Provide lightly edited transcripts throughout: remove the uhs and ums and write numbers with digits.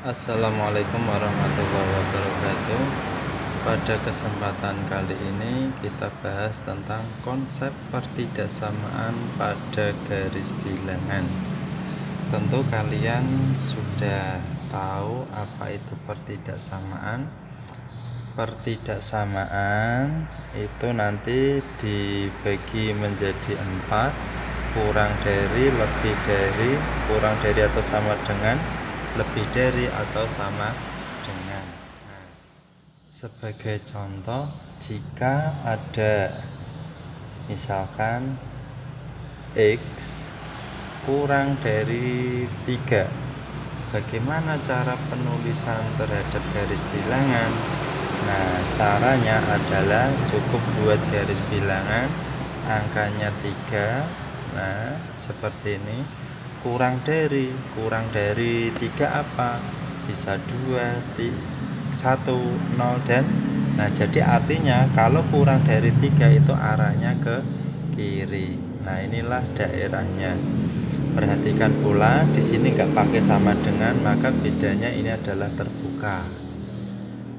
Assalamualaikum warahmatullahi wabarakatuh. Pada kesempatan kali ini kita bahas tentang konsep pertidaksamaan pada garis bilangan. Tentu kalian sudah tahu apa itu pertidaksamaan. Pertidaksamaan itu nanti dibagi menjadi 4: kurang dari, lebih dari, kurang dari atau sama dengan, lebih dari atau sama dengan. Nah, sebagai contoh, jika ada misalkan X kurang dari 3, bagaimana cara penulisan terhadap garis bilangan? Nah, caranya adalah cukup buat garis bilangan, angkanya 3. Nah, seperti ini. Kurang dari 3 apa? Bisa 2, 1, 0, dan nah, jadi artinya kalau kurang dari 3 itu arahnya ke kiri. Nah, inilah daerahnya. Perhatikan pula di sini nggak pakai sama dengan, maka bedanya ini adalah terbuka.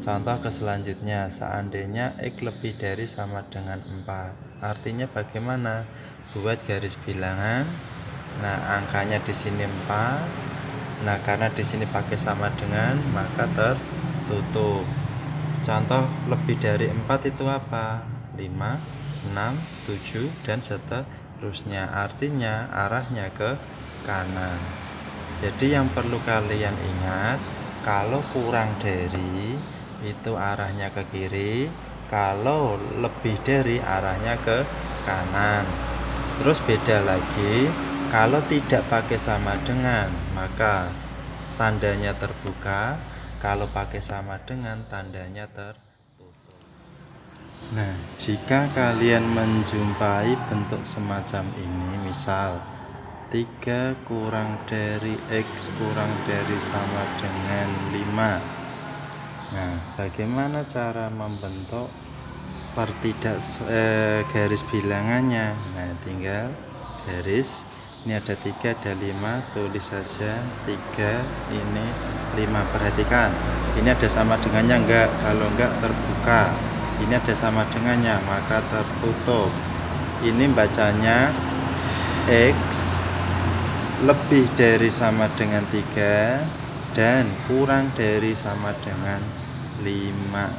Contoh ke selanjutnya, seandainya X lebih dari sama dengan 4. Artinya bagaimana? Buat garis bilangan. Nah, angkanya di sini 4. Nah, karena di sini pakai sama dengan, maka tertutup. Contoh lebih dari 4 itu apa? 5, 6, 7, dan seterusnya. Artinya arahnya ke kanan. Jadi yang perlu kalian ingat, kalau kurang dari itu arahnya ke kiri, kalau lebih dari arahnya ke kanan. Terus beda lagi, kalau tidak pakai sama dengan, maka tandanya terbuka. Kalau pakai sama dengan, tandanya tertutup. Nah, jika kalian menjumpai bentuk semacam ini, misal 3 kurang dari X kurang dari sama dengan 5. Nah, bagaimana cara membentuk garis bilangannya? Nah, tinggal garis, ini ada 3, ada 5, tulis saja 3, ini 5. Perhatikan, ini ada sama dengannya enggak? Kalau enggak, terbuka. Ini ada sama dengannya, maka tertutup. Ini bacanya X lebih dari sama dengan 3 dan kurang dari sama dengan 5.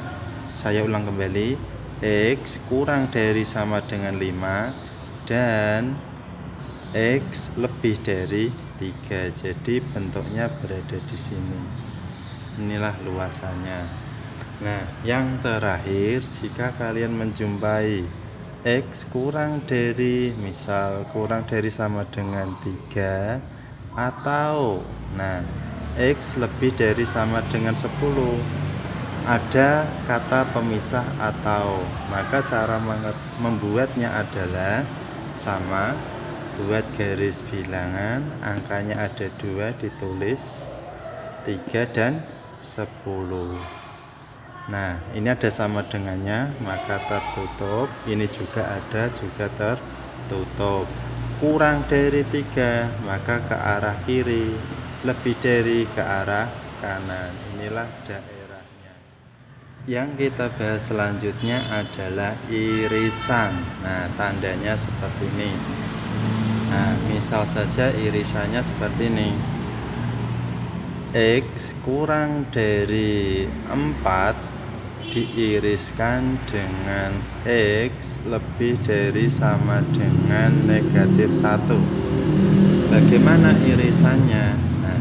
Saya ulang kembali, X kurang dari sama dengan 5 dan X lebih dari 3. Jadi bentuknya berada di sini. Inilah luasannya. Nah, yang terakhir, jika kalian menjumpai X kurang dari, misal kurang dari sama dengan 3, atau nah X lebih dari sama dengan 10, ada kata pemisah atau, maka cara membuatnya adalah sama. Buat garis bilangan, angkanya ada 2, ditulis 3 dan 10. Nah, ini ada sama dengannya, maka tertutup. Ini juga ada, juga tertutup. Kurang dari 3, maka ke arah kiri. Lebih dari, ke arah kanan. Inilah daerahnya. Yang kita bahas selanjutnya adalah irisan. Nah, tandanya seperti ini. Nah, misal saja irisannya seperti ini. X kurang dari 4 diiriskan dengan X lebih dari sama dengan negatif 1. Bagaimana irisannya? Nah,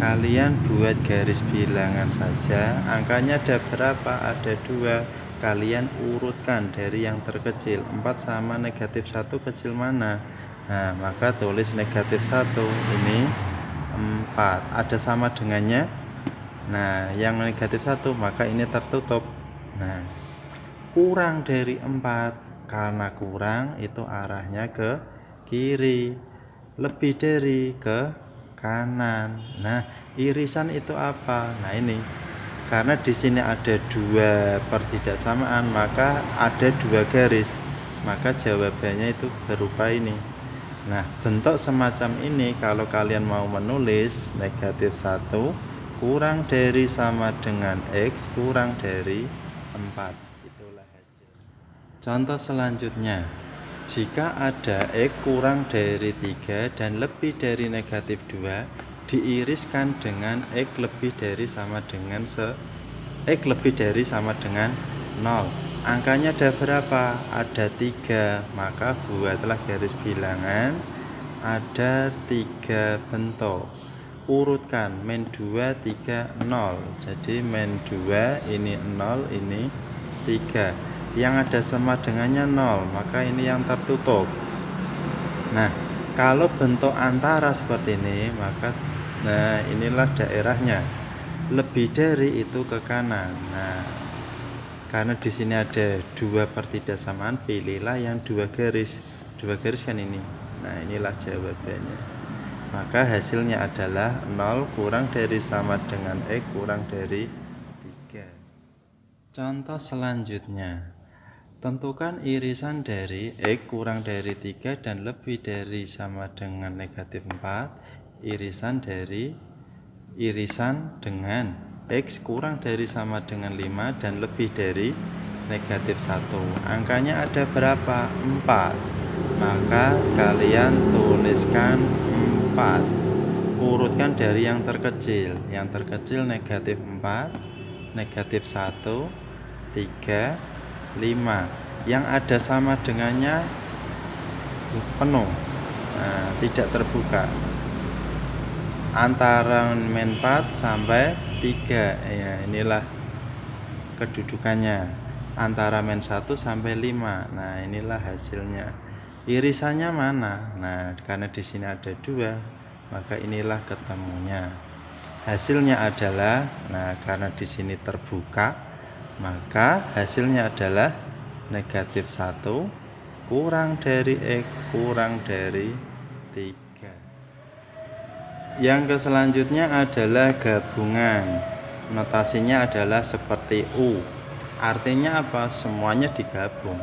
kalian buat garis bilangan saja. Angkanya ada berapa? Ada 2. Kalian urutkan dari yang terkecil. 4 sama negatif 1 kecil mana? Nah, maka tulis negatif 1. Ini 4. Ada sama dengannya. Nah, yang negatif 1, maka ini tertutup. Nah, kurang dari 4, karena kurang itu arahnya ke kiri, lebih dari ke kanan. Nah, irisan itu apa? Nah, ini karena di sini ada 2 pertidaksamaan, maka ada 2 garis, maka jawabannya itu berupa ini. Nah, bentuk semacam ini kalau kalian mau menulis negatif 1, kurang dari sama dengan X kurang dari 4. Itulah hasil. Contoh selanjutnya, jika ada X kurang dari 3 dan lebih dari negatif 2, diiriskan dengan X lebih dari sama dengan X lebih dari sama dengan 0. Angkanya ada berapa? Ada 3, maka buatlah garis bilangan. Ada 3 bentuk. Urutkan min 2, 3, 0. Jadi min 2 ini 0, ini 3. Yang ada sama dengannya 0, maka ini yang tertutup. Nah, kalau bentuk antara seperti ini, maka nah inilah daerahnya. Lebih dari itu ke kanan. Nah, karena di sini ada 2 pertidaksamaan, pilihlah yang 2 garis. 2 garis kan ini. Nah, inilah jawabannya. Maka hasilnya adalah 0 kurang dari sama dengan X kurang dari 3. Contoh selanjutnya, tentukan irisan dari X kurang dari 3 dan lebih dari sama dengan negatif 4. Irisan dengan X kurang dari sama dengan 5 dan lebih dari negatif 1. Angkanya ada berapa? 4. Maka kalian tuliskan 4. Urutkan dari yang terkecil. Yang terkecil negatif 4, negatif 1, 3, 5. Yang ada sama dengannya penuh, nah, tidak terbuka. Antara min 4 sampai 3. Ya, inilah kedudukannya. Antara min 1 sampai 5. Nah, inilah hasilnya. Irisannya mana? Nah, karena di sini ada 2, maka inilah ketemunya. Hasilnya adalah, nah karena di sini terbuka, maka hasilnya adalah negatif 1 kurang dari X kurang dari 3. Yang selanjutnya adalah gabungan. Notasinya adalah seperti U. Artinya apa? Semuanya digabung.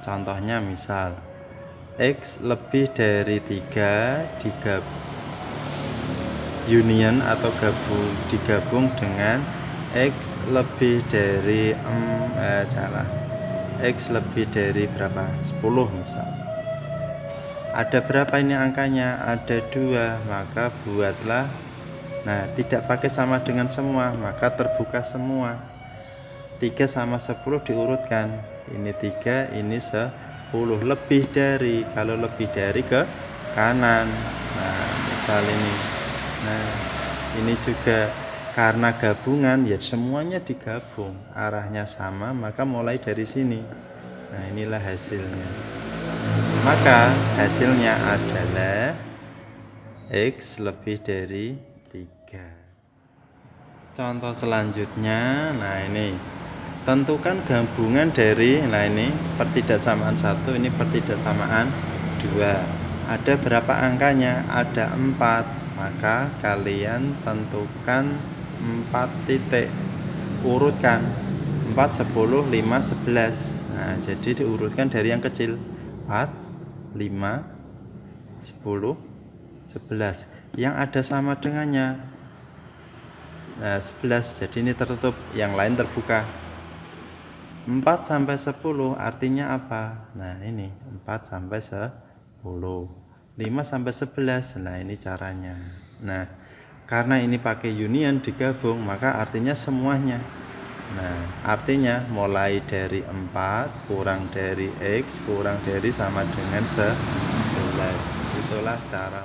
Contohnya misal X lebih dari 3 union atau digabung dengan X lebih dari X lebih dari berapa? 10 misal. Ada berapa ini angkanya? Ada 2, maka buatlah. Nah, tidak pakai sama dengan semua, maka terbuka semua. 3 sama 10 diurutkan. Ini 3, ini 10. Lebih dari, kalau lebih dari ke kanan. Nah, misal ini. Nah, ini juga karena gabungan, ya semuanya digabung, arahnya sama, maka mulai dari sini. Nah, inilah hasilnya. Maka hasilnya adalah X lebih dari 3. Contoh selanjutnya, nah ini tentukan gabungan dari, nah ini pertidaksamaan 1, ini pertidaksamaan 2. Ada berapa angkanya? Ada 4. Maka kalian tentukan 4 titik. Urutkan 4, 10, 5, 11. Nah, jadi diurutkan dari yang kecil. 4, 5, 10, 11. Yang ada sama dengannya. Nah, 11. Jadi ini tertutup, yang lain terbuka. 4 sampai 10 artinya apa? Nah, ini 4 sampai 10. 5 sampai 11. Nah, ini caranya. Nah, karena ini pakai union digabung, maka artinya semuanya. Nah, artinya mulai dari 4 kurang dari X kurang dari sama dengan 11. Itulah cara